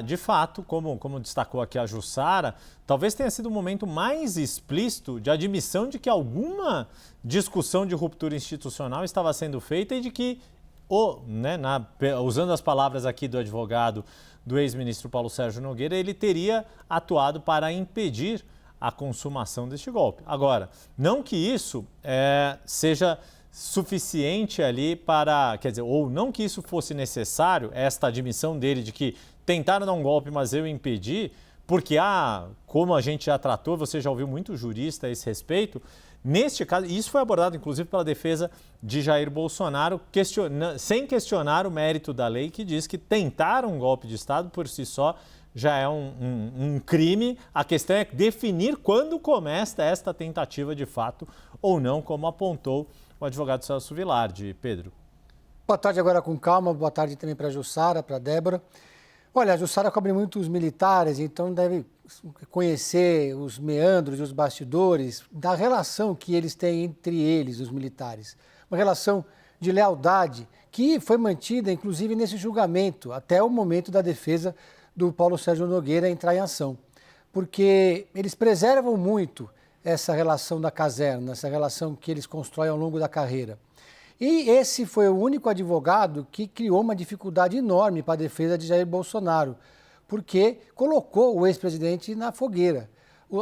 De fato, como destacou aqui a Jussara, talvez tenha sido o momento mais explícito de admissão de que alguma discussão de ruptura institucional estava sendo feita e de que, usando as palavras aqui do advogado do ex-ministro Paulo Sérgio Nogueira, ele teria atuado para impedir a consumação deste golpe. Agora, não que isso seja suficiente ali para, ou não que isso fosse necessário, esta admissão dele de que tentaram dar um golpe, mas eu impedi, porque, como a gente já tratou, você já ouviu muito jurista a esse respeito, neste caso, isso foi abordado inclusive pela defesa de Jair Bolsonaro, sem questionar o mérito da lei, que diz que tentar um golpe de Estado por si só já é um crime. A questão é definir quando começa esta tentativa de fato ou não, como apontou o advogado Celso Vilardi. Pedro. Boa tarde agora com calma, boa tarde também para a Jussara, para a Débora. Olha, a Jussara cobre muito os militares, então deve conhecer os meandros e os bastidores da relação que eles têm entre eles, os militares. Uma relação de lealdade que foi mantida, inclusive, nesse julgamento, até o momento da defesa do Paulo Sérgio Nogueira entrar em ação. Porque eles preservam muito essa relação da caserna, essa relação que eles constroem ao longo da carreira. E esse foi o único advogado que criou uma dificuldade enorme para a defesa de Jair Bolsonaro, porque colocou o ex-presidente na fogueira.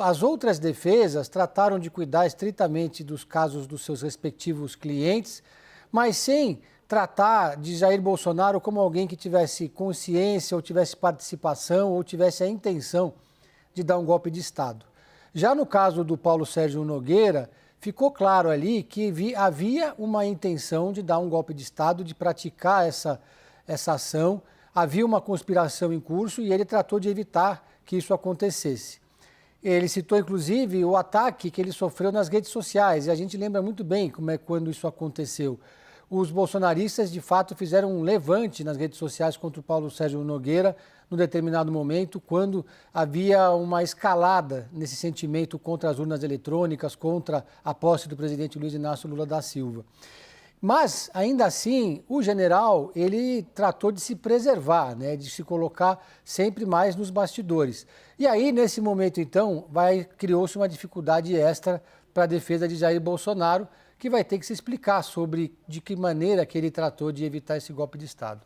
As outras defesas trataram de cuidar estritamente dos casos dos seus respectivos clientes, mas sem tratar de Jair Bolsonaro como alguém que tivesse consciência, ou tivesse participação, ou tivesse a intenção de dar um golpe de Estado. Já no caso do Paulo Sérgio Nogueira, ficou claro ali que havia uma intenção de dar um golpe de Estado, de praticar essa ação, havia uma conspiração em curso e ele tratou de evitar que isso acontecesse. Ele citou, inclusive, o ataque que ele sofreu nas redes sociais, e a gente lembra muito bem quando isso aconteceu. Os bolsonaristas, de fato, fizeram um levante nas redes sociais contra o Paulo Sérgio Nogueira, num determinado momento, quando havia uma escalada nesse sentimento contra as urnas eletrônicas, contra a posse do presidente Luiz Inácio Lula da Silva. Mas, ainda assim, o general, ele tratou de se preservar, de se colocar sempre mais nos bastidores. E aí, nesse momento, então, criou-se uma dificuldade extra para a defesa de Jair Bolsonaro, que vai ter que se explicar sobre de que maneira que ele tratou de evitar esse golpe de Estado.